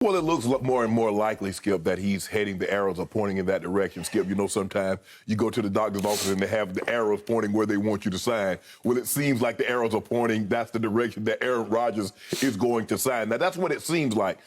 Well, it looks more and more likely, Skip, that he's heading, the arrows are pointing in that direction. Skip, you know, sometimes you go to the doctor's office and they have the arrows pointing where they want you to sign. Well, it seems like the arrows are pointing, that's the direction that Aaron Rodgers is going to sign. Now, that's what it seems like.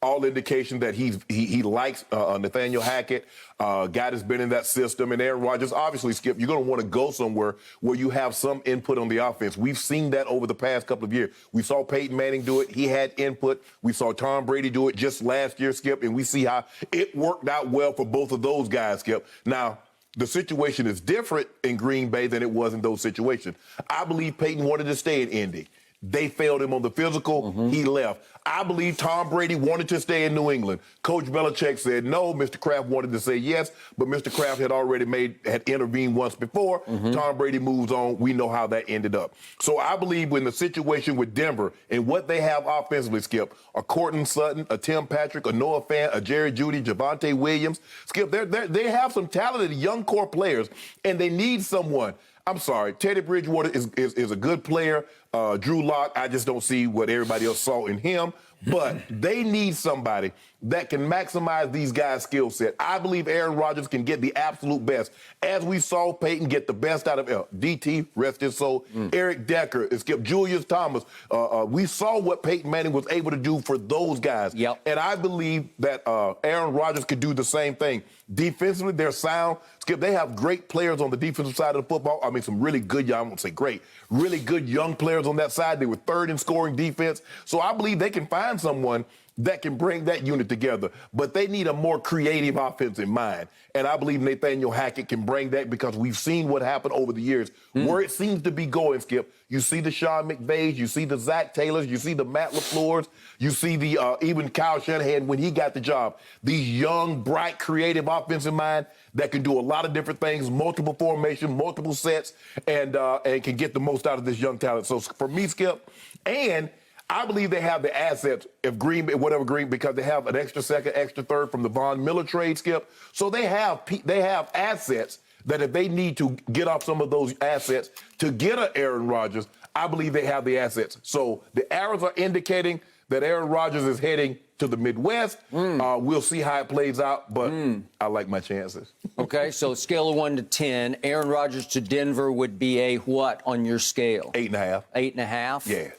All indication that he likes Nathaniel Hackett, guy that's been in that system. And Aaron Rodgers, obviously, Skip, you're going to want to go somewhere where you have some input on the offense. We've seen that over the past couple of years. We saw Peyton Manning do it. He had input. We saw Tom Brady do it just last year, Skip, and we see how it worked out well for both of those guys, Skip. Now, the situation is different in Green Bay than it was in those situations. I believe Peyton wanted to stay in Indy. They failed him on the physical. He left. I believe Tom Brady wanted to stay in New England. Coach Belichick said no. Mr. Kraft wanted to say yes, but Mr. Kraft had already had intervened once before. Tom Brady moves on. We know how that ended up. So I believe in the situation with Denver and what they have offensively, Skip, a Courtland Sutton, a Tim Patrick, a Noah Fant, a Jerry Jeudy, Javonte Williams. Skip, they have some talented young core players, and they need someone. I'm sorry, Teddy Bridgewater is a good player. Drew Lock, I just don't see what everybody else saw in him. But they need somebody that can maximize these guys' skill set. I believe Aaron Rodgers can get the absolute best. As we saw Peyton get the best out of DT, rest his soul, Eric Decker, Skip, Julius Thomas. We saw what Peyton Manning was able to do for those guys. And I believe that Aaron Rodgers could do the same thing. Defensively, they're sound. Skip, they have great players on the defensive side of the football. I mean, some really good, I won't say great, really good young players on that side. They were third in scoring defense. So I believe they can find someone that can bring that unit together. But they need a more creative offense in mind. And I believe Nathaniel Hackett can bring that because we've seen what happened over the years. Where it seems to be going, Skip, you see the Sean McVays, you see the Zach Taylors, you see the Matt LaFleurs, you see the even Kyle Shanahan when he got the job. These young, bright, creative offensive mind that can do a lot of different things, multiple formation, multiple sets, and can get the most out of this young talent. So for me, Skip, and I believe they have the assets if because they have an extra second, extra third from the Von Miller trade, Skip. So they have assets that if they need to get off some of those assets to get an Aaron Rodgers, I believe they have the assets. So the arrows are indicating that Aaron Rodgers is heading to the Midwest. We'll see how it plays out, but I like my chances. Okay, so scale of 1 to 10, Aaron Rodgers to Denver would be a what on your scale? 8.5. 8.5? Yeah.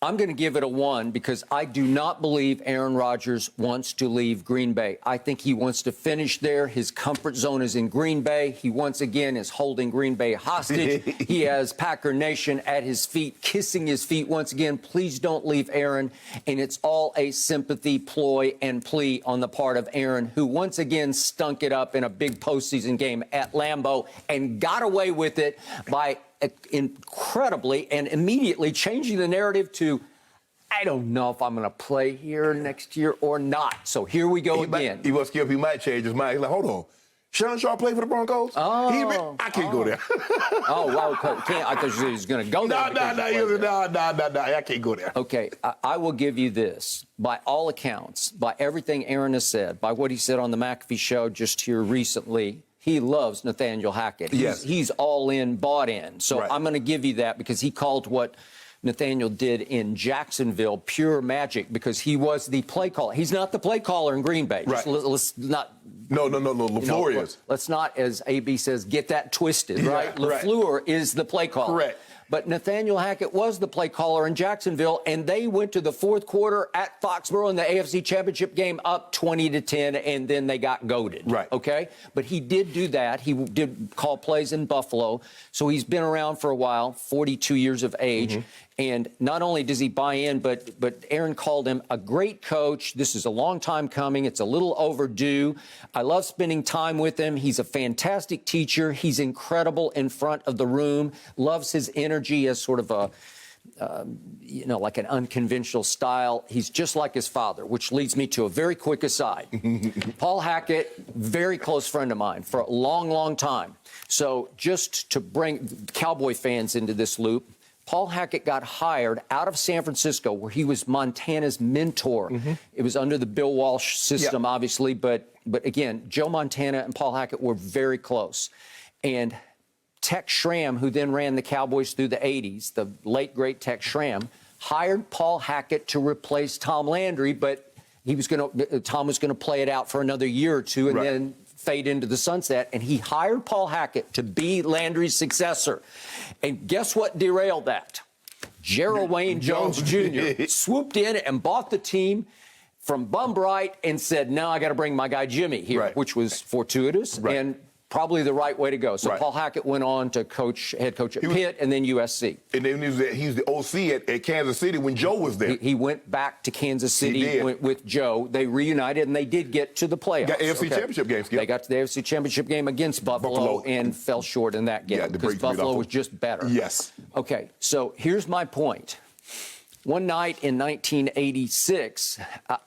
I'm going to give it a 1 because I do not believe Aaron Rodgers wants to leave Green Bay. I think he wants to finish there. His comfort zone is in Green Bay. He once again is holding Green Bay hostage. He has Packer Nation at his feet, kissing his feet once again. Please don't leave Aaron. And it's all a sympathy ploy and plea on the part of Aaron, who once again stunk it up in a big postseason game at Lambeau and got away with it by incredibly and immediately changing the narrative to, I don't know if I'm going to play here next year or not. So here we go again. He might change his mind. He's like, hold on. Shannon Sharpe play for the Broncos? I can't go there. Oh, well, I thought he was going to go there. No, I can't go there. Okay, I will give you this. By all accounts, by everything Aaron has said, by what he said on the McAfee show just here recently, he loves Nathaniel Hackett. He's all in, bought in. So I'm going to give you that because he called what Nathaniel did in Jacksonville pure magic because he was the play caller. He's not the play caller in Green Bay. Let's not. No. LaFleur is. Let's not, as AB says, get that twisted, right? LaFleur is the play caller. Correct. But Nathaniel Hackett was the play caller in Jacksonville, and they went to the fourth quarter at Foxborough in the AFC Championship game up 20-10, and then they got goated. Right. Okay? But he did do that. He did call plays in Buffalo. So he's been around for a while, 42 years of age. And not only does he buy in, but Aaron called him a great coach. This is a long time coming. It's a little overdue. I love spending time with him. He's a fantastic teacher. He's incredible in front of the room. Loves his energy as sort of a, like an unconventional style. He's just like his father, which leads me to a very quick aside. Paul Hackett, very close friend of mine for a long, long time. So just to bring Cowboy fans into this loop, Paul Hackett got hired out of San Francisco, where he was Montana's mentor. It was under the Bill Walsh system, obviously, but again, Joe Montana and Paul Hackett were very close. And Tex Schramm, who then ran the Cowboys through the 80s, the late, great Tex Schramm, hired Paul Hackett to replace Tom Landry, but Tom was going to play it out for another year or two and then fade into the sunset. And he hired Paul Hackett to be Landry's successor. And guess what derailed that? Gerald Wayne Jones Jr. swooped in and bought the team from Bum Bright and said, "No, I got to bring my guy Jimmy here," which was fortuitous and probably the right way to go. So Paul Hackett went on to head coach at Pitt and then USC. And then he was the OC at Kansas City when Joe was there. He went back to Kansas City with Joe. They reunited, and they did get to the playoffs. Got AFC Championship game, Skip. They got to the AFC Championship game against Buffalo and fell short in that game because Buffalo was just better. Yes. Okay, so here's my point. One night in 1986,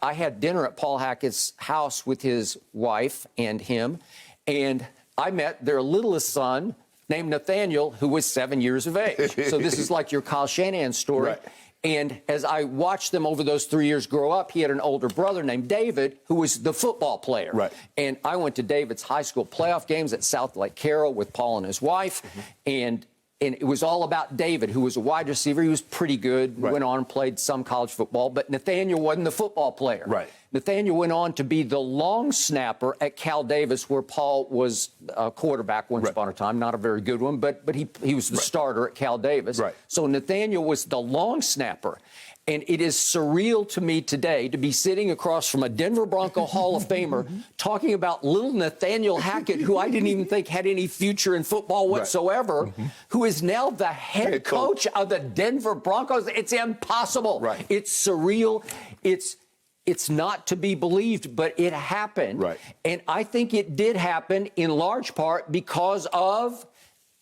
I had dinner at Paul Hackett's house with his wife and him, and I met their littlest son named Nathaniel, who was 7 years of age. So this is like your Kyle Shanahan story. And as I watched them over those 3 years grow up, he had an older brother named David, who was the football player. And I went to David's high school playoff games at South Lake Carroll with Paul and his wife. And it was all about David, who was a wide receiver. He was pretty good, went on and played some college football, but Nathaniel wasn't the football player. Nathaniel went on to be the long snapper at Cal Davis, where Paul was a quarterback once upon a time, not a very good one, but he was the starter at Cal Davis. So Nathaniel was the long snapper. And it is surreal to me today to be sitting across from a Denver Bronco Hall of Famer talking about little Nathaniel Hackett, who I didn't even think had any future in football whatsoever, who is now the head coach of the Denver Broncos. It's impossible. It's surreal. It's not to be believed, but it happened. And I think it did happen in large part because of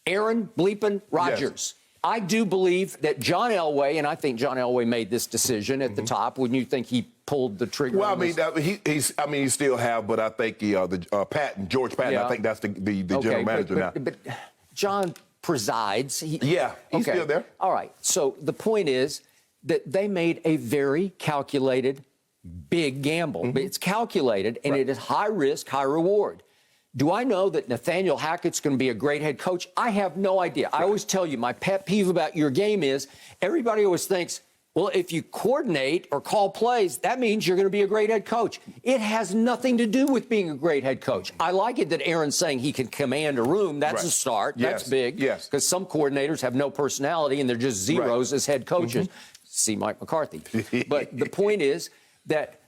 Aaron bleepin' Rodgers. I do believe that John Elway, and I think John Elway made this decision at the top. Wouldn't you think he pulled the trigger? Well, he still have, but I think George Patton. I think that's the general manager now. But John presides. He's still there. All right. So the point is that they made a very calculated, big gamble. But it's calculated, and it is high risk, high reward. Do I know that Nathaniel Hackett's going to be a great head coach? I have no idea. I always tell you, my pet peeve about your game is everybody always thinks, well, if you coordinate or call plays, that means you're going to be a great head coach. It has nothing to do with being a great head coach. I like it that Aaron's saying he can command a room. That's a start. That's big. Because some coordinators have no personality and they're just zeros as head coaches. See Mike McCarthy. But the point is that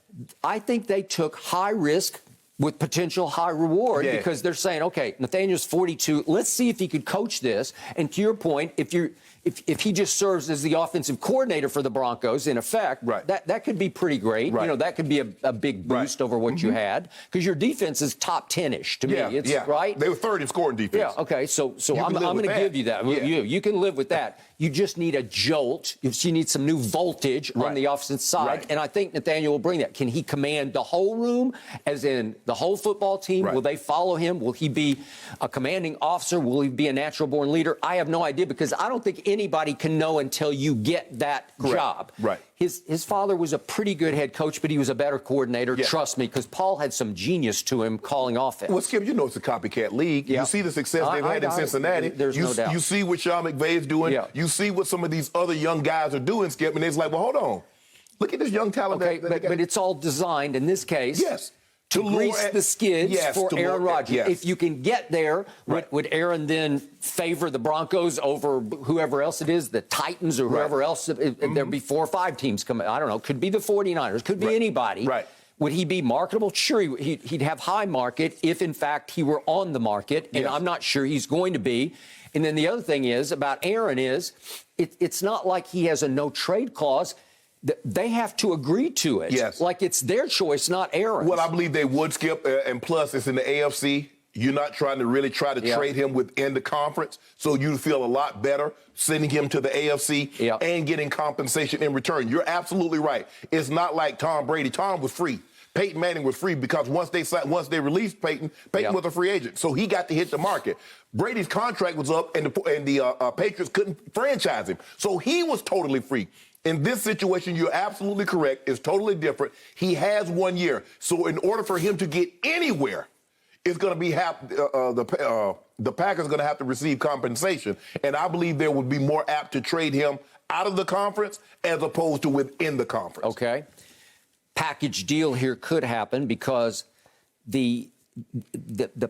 I think they took high risk with potential high reward because they're saying, okay, Nathaniel's 42. Let's see if he could coach this. And to your point, if he just serves as the offensive coordinator for the Broncos, in effect, that could be pretty great. You know, that could be a big boost over what you had because your defense is top 10-ish to me. It's right. They were third in scoring defense. Okay. So I'm going to give you that. You can live with that. You just need a jolt. You need some new voltage on the offensive side. And I think Nathaniel will bring that. Can he command the whole room, as in the whole football team? Will they follow him? Will he be a commanding officer? Will he be a natural-born leader? I have no idea because I don't think anybody can know until you get that job. His father was a pretty good head coach, but he was a better coordinator, trust me, because Paul had some genius to him calling offense. Well, Skip, you know it's a copycat league. You see the success they've had in Cincinnati. There's no doubt. You see what Sean McVay is doing. You see what some of these other young guys are doing, Skip, and it's like, well, hold on. Look at this young talent. But it's all designed, in this case, to grease the skids for Aaron Rodgers. If you can get there, would Aaron then favor the Broncos over whoever else it is, the Titans or whoever else? There'd be 4 or 5 teams coming. I don't know. Could be the 49ers. Could be anybody. Would he be marketable? Sure, he'd have high market if, in fact, he were on the market, and I'm not sure he's going to be. And then the other thing is about Aaron is it's not like he has a no-trade clause. They have to agree to it. Like it's their choice, not Aaron's. Well, I believe they would, Skip, and plus it's in the AFC. You're not trying to really trade him within the conference, so you feel a lot better sending him to the AFC and getting compensation in return. You're absolutely right. It's not like Tom Brady. Tom was free. Peyton Manning was free because once they released Peyton was a free agent, so he got to hit the market. Brady's contract was up, and the Patriots couldn't franchise him, so he was totally free. In this situation, you're absolutely correct. It's totally different. He has 1 year, so in order for him to get anywhere, it's going to be the Packers are going to have to receive compensation, and I believe they would be more apt to trade him out of the conference as opposed to within the conference. Okay. Package deal here could happen because the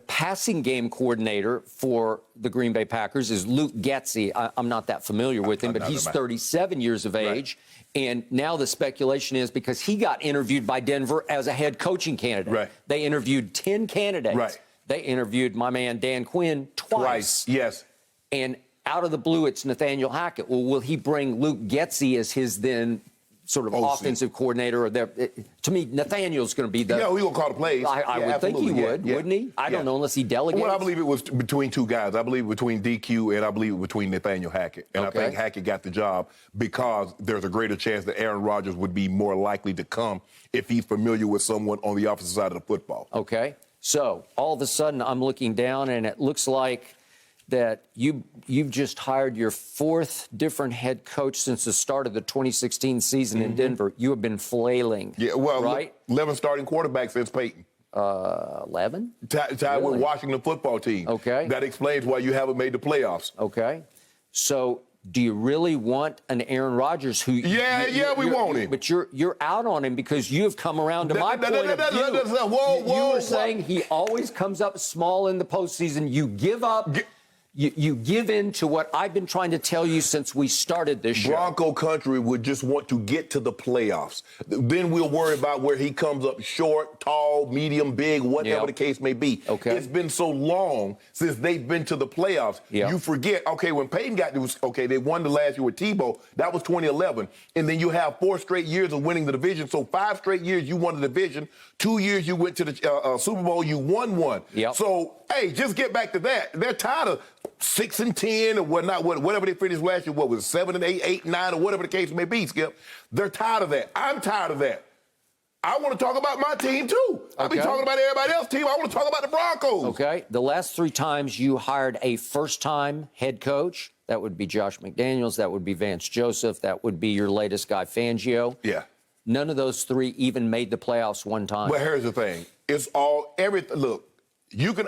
passing game coordinator for the Green Bay Packers is Luke Getsy. I'm not that familiar with him, but he's 37 years of age. Right. And now the speculation is because he got interviewed by Denver as a head coaching candidate. Right. They interviewed 10 candidates. Right. They interviewed my man Dan Quinn twice. Yes. And out of the blue, it's Nathaniel Hackett. Well, will he bring Luke Getsy as his then sort of offensive coordinator? Or to me, Nathaniel's going to be the... Yeah, he's going to call the plays. I would think he would, wouldn't he? I don't know unless he delegates. Well, I believe it was between two guys. I believe between DQ and I believe between Nathaniel Hackett. And I think Hackett got the job because there's a greater chance that Aaron Rodgers would be more likely to come if he's familiar with someone on the opposite side of the football. Okay. So all of a sudden, I'm looking down, and it looks like that you've just hired your fourth different head coach since the start of the 2016 season in Denver. You have been flailing. Yeah, well, right? 11 starting quarterbacks since Peyton. 11? Tied with Washington football team. Okay. That explains why you haven't made the playoffs. Okay. So do you really want an Aaron Rodgers who... Yeah, we want him. But you're out on him because you have come around to my point of view. You were saying he always comes up small in the postseason. You give up... You give in to what I've been trying to tell you since we started this show. Bronco country would just want to get to the playoffs. Then we'll worry about where he comes up short, tall, medium, big, whatever the case may be. Okay. It's been so long since they've been to the playoffs. You forget, when Peyton got to, they won the last year with Tebow. That was 2011. And then you have 4 straight years of winning the division. So 5 straight years you won the division. 2 years you went to the Super Bowl, you won one. So, hey, just get back to that. They're tired of 6-10 or whatnot, whatever they finished last year, what was it, 7-8, 8-9, or whatever the case may be, Skip. They're tired of that. I'm tired of that. I want to talk about my team, too. I'll be talking about everybody else's team. I want to talk about the Broncos. Okay. The last 3 times you hired a first-time head coach, that would be Josh McDaniels, that would be Vance Joseph, that would be your latest guy, Fangio. Yeah. None of those 3 even made the playoffs one time. But here's the thing. It's all, everything. Look,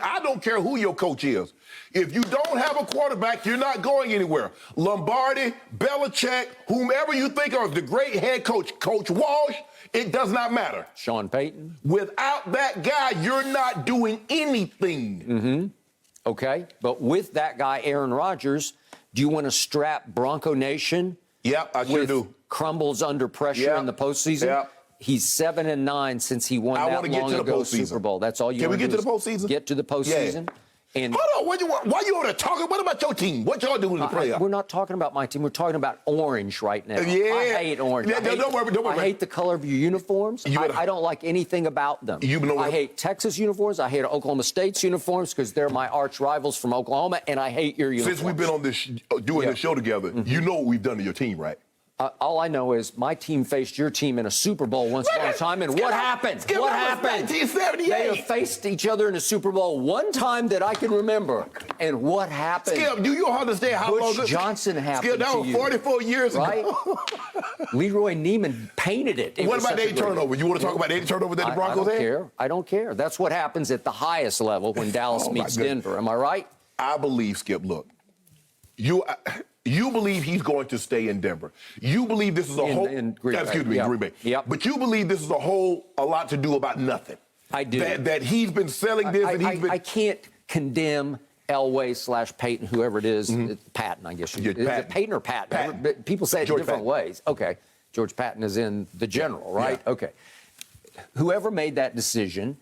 I don't care who your coach is. If you don't have a quarterback, you're not going anywhere. Lombardi, Belichick, whomever you think of the great head coach, Coach Walsh, it does not matter. Sean Payton. Without that guy, you're not doing anything. Okay. But with that guy, Aaron Rodgers, do you want to strap Bronco Nation? Yep, I sure do. Crumbles under pressure in the postseason? Yep. He's 7-9 since he won that long ago Super Bowl. That's all you Can we want get to to the postseason? Get to the postseason. And hold on, why you on there talking? What about your team? What y'all doing in the playoffs? We're not talking about my team. We're talking about orange right now. Yeah. I hate orange. Yeah, don't worry. I hate the color of your uniforms. I don't like anything about them. I hate Texas uniforms. I hate Oklahoma State's uniforms because they're my arch rivals from Oklahoma, and I hate your uniforms. Since we've been on this, doing this show together, you know what we've done to your team, right? All I know is my team faced your team in a Super Bowl once upon a time, and what happened? What happened? 1978. They have faced each other in a Super Bowl one time that I can remember. And what happened? Skip, do you understand how long Butch Johnson happened Skip, that was 44 years ago. Leroy Neiman painted it. What about 80 turnovers? You want to talk about 80 turnovers that the Broncos had? I don't care. That's what happens at the highest level when Dallas meets Denver. Am I right? I believe, Skip, look, you believe he's going to stay in Denver. You believe this is a whole... Green Bay. Yep. But you believe this is a lot to do about nothing. I do. That he's been selling this and he's been... I can't condemn Elway / Peyton, whoever it is. Patton, I guess. Is it Peyton or Patton? Patton. People say it in different ways. Okay. George Patton is in the general, right? Yeah. Okay. Whoever made that decision,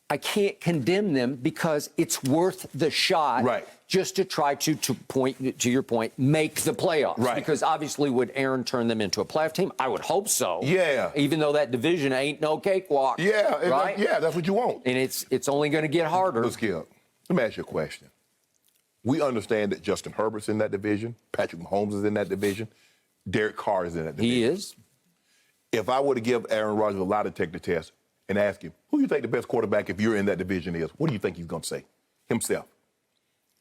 I can't condemn them because it's worth the shot. Right. Just to try to point to your point, make the playoffs. Right. Because obviously, would Aaron turn them into a playoff team? I would hope so. Yeah. Even though that division ain't no cakewalk. Yeah. Right. That's what you want. And it's only going to get harder. Let's let me ask you a question. We understand that Justin Herbert's in that division, Patrick Mahomes is in that division, Derek Carr is in that division. He is. If I were to give Aaron Rodgers a lie detector test and ask him, who do you think the best quarterback if you're in that division is? What do you think he's going to say? Himself.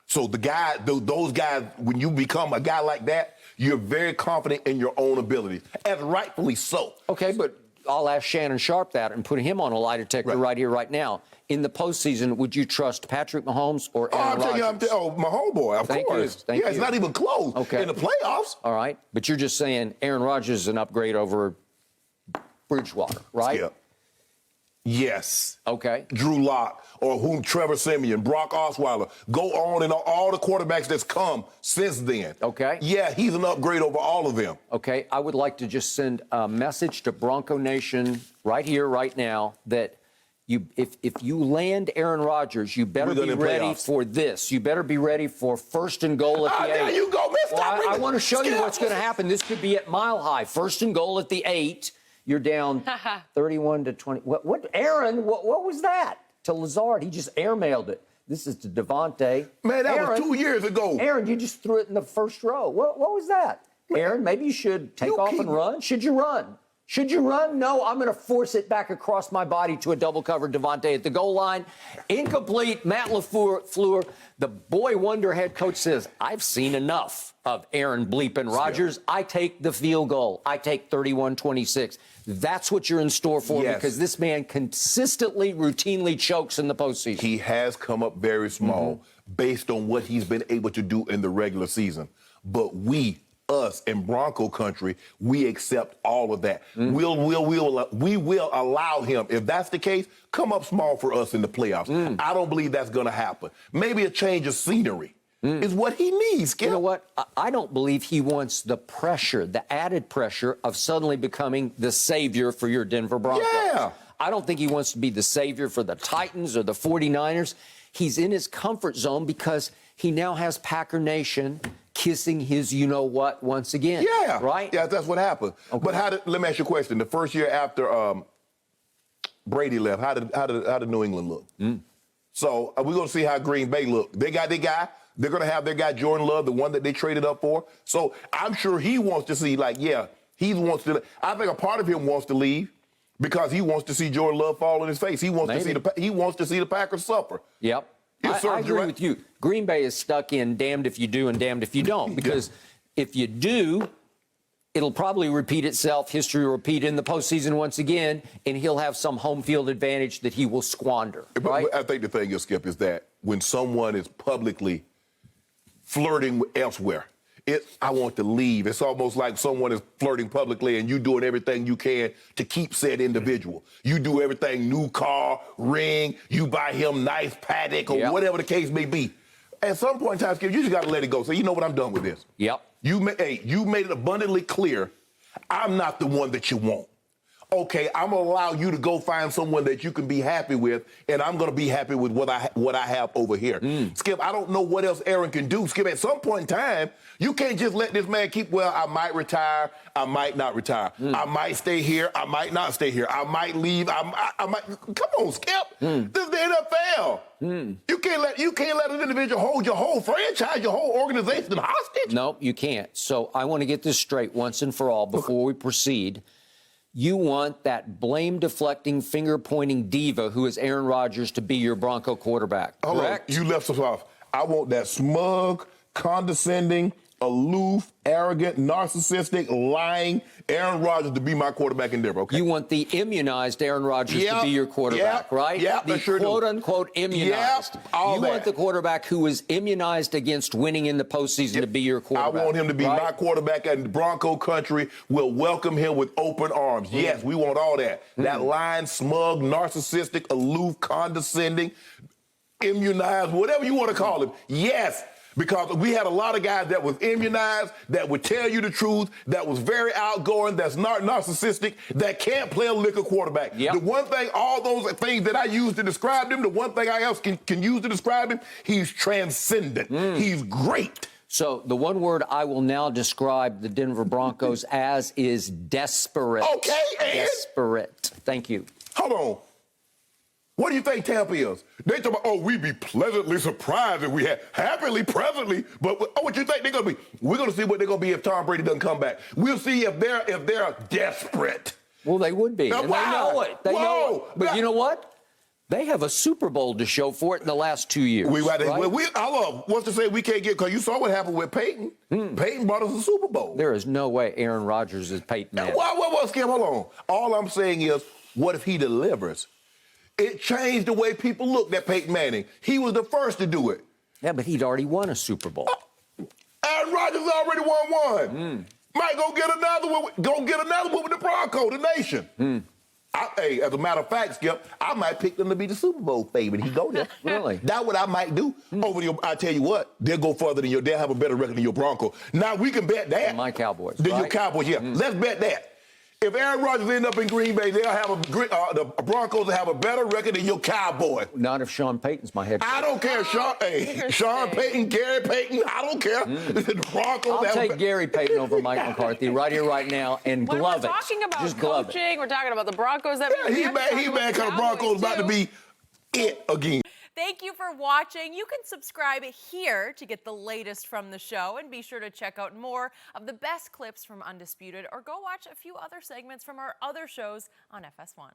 So those guys, when you become a guy like that, you're very confident in your own abilities, as rightfully so. Okay, but I'll ask Shannon Sharpe that and put him on a lie detector right here, right now. In the postseason, would you trust Patrick Mahomes or Aaron Rodgers? My homeboy, of course. Thank you. It's not even close in the playoffs. All right, but you're just saying Aaron Rodgers is an upgrade over Bridgewater, right? Skip. Yes. Okay. Drew Lock or Trevor Siemian, Brock Osweiler. Go on and all the quarterbacks that's come since then. Okay. Yeah, he's an upgrade over all of them. Okay. I would like to just send a message to Bronco Nation right here, right now, that if you land Aaron Rodgers, you better be ready for this. You better be ready for 1st and goal at the 8. There you go, Mr. Well, I want to show you what's going to happen. This could be at Mile High. 1st and goal at the 8. You're down 31-20. What? Aaron, what was that? To Lazard. He just airmailed it. This is to Devontae. Man, that was 2 years ago. Aaron, you just threw it in the first row. What was that? Man, Aaron, maybe you should take off and run. Should you run? Should you run? No, I'm going to force it back across my body to a double-covered Devontae at the goal line. Incomplete. Matt LaFleur, the boy wonder head coach, says, I've seen enough of Aaron bleeping Rodgers. I take the field goal. I take 31-26. That's what you're in store for because this man consistently, routinely chokes in the postseason. He has come up very small based on what he's been able to do in the regular season. But us in Bronco country, we accept all of that. We will allow him, if that's the case, come up small for us in the playoffs. I don't believe that's going to happen. Maybe a change of scenery is what he needs, Skip. You know what? I don't believe he wants the pressure, the added pressure of suddenly becoming the savior for your Denver Broncos. Yeah. I don't think he wants to be the savior for the Titans or the 49ers. He's in his comfort zone because he now has Packer Nation kissing his you-know-what once again. Yeah. Right? Yeah, that's what happened. Okay. But let me ask you a question. The first year after Brady left, how did New England look? So we're going to see how Green Bay look. They got their guy. They're going to have their guy, Jordan Love, the one that they traded up for. So I'm sure he wants to see, he wants to. I think a part of him wants to leave because he wants to see Jordan Love fall in his face. He wants to see the Packers suffer. Yep. I agree with you. Green Bay is stuck in damned if you do and damned if you don't. Because if you do, it'll probably repeat itself. History will repeat in the postseason once again, and he'll have some home field advantage that he will squander. Right? But I think the thing is, Skip, is that when someone is publicly flirting elsewhere, I want to leave. It's almost like someone is flirting publicly and you doing everything you can to keep said individual. You do everything, new car, ring, you buy him nice paddock or whatever the case may be. At some point in time, Skip, you just got to let it go. Say, you know what, I'm done with this. Yep. You made it abundantly clear, I'm not the one that you want. Okay, I'm going to allow you to go find someone that you can be happy with, and I'm going to be happy with what I have over here. Skip, I don't know what else Aaron can do. Skip, at some point in time, you can't just let this man keep, I might retire, I might not retire. I might stay here, I might not stay here. I might leave, I might. Come on, Skip. This is the NFL. You can't let an individual hold your whole franchise, your whole organization hostage. No, you can't. So I want to get this straight once and for all before we proceed. You want that blame-deflecting, finger-pointing diva who is Aaron Rodgers to be your Bronco quarterback, correct? You left us off. I want that smug, condescending, aloof, arrogant, narcissistic, lying Aaron Rodgers to be my quarterback in Denver, okay? You want the immunized Aaron Rodgers to be your quarterback, right? Yeah, the quote-unquote immunized. You want the quarterback who is immunized against winning in the postseason to be your quarterback. I want him to be my quarterback, and Bronco country will welcome him with open arms. Yes, we want all that. That lying, smug, narcissistic, aloof, condescending, immunized, whatever you want to call him. Yes. Because we had a lot of guys that was immunized, that would tell you the truth, that was very outgoing, that's not narcissistic, that can't play a liquor quarterback. The one thing, all those things that I use to describe him, the one thing I else can use to describe him, he's transcendent. He's great. So the one word I will now describe the Denver Broncos as is desperate. Okay, and? Desperate. Thank you. Hold on. What do you think Tampa is? They talk about, we'd be pleasantly surprised if we had happily, presently. But what you think they're going to be? We're going to see what they're going to be if Tom Brady doesn't come back. We'll see if they're desperate. Well, they would be. And they know it. They know it. But you know what? They have a Super Bowl to show for it in the last 2 years. What's to say we can't get, because you saw what happened with Peyton. Peyton brought us a Super Bowl. There is no way Aaron Rodgers is Peyton Manning. Skip, hold on. All I'm saying is, what if he delivers? It changed the way people looked at Peyton Manning. He was the first to do it. Yeah, but he'd already won a Super Bowl. Aaron Rodgers already won one. Might go get another one. Go get another one with the Broncos, the nation. Hey, as a matter of fact, Skip, I might pick them to be the Super Bowl favorite. He go there. Really? That's what I might do. I tell you what, they'll go further than they'll have a better record than your Broncos. Now we can bet that. My Cowboys. Than your Cowboys, yeah. Let's bet that. If Aaron Rodgers end up in Green Bay, they'll have the Broncos will have a better record than your Cowboys. Not if Sean Payton's my head coach. I don't care, Sean Payton, Gary Payton, I don't care. The Broncos. I'll take Gary Payton over Mike McCarthy right here, right now, and glove it. When we're talking about Just glove coaching, it. We're talking about the Broncos. That He's mad because the Broncos about to be it again. Thank you for watching. You can subscribe here to get the latest from the show, and be sure to check out more of the best clips from Undisputed, or go watch a few other segments from our other shows on FS1.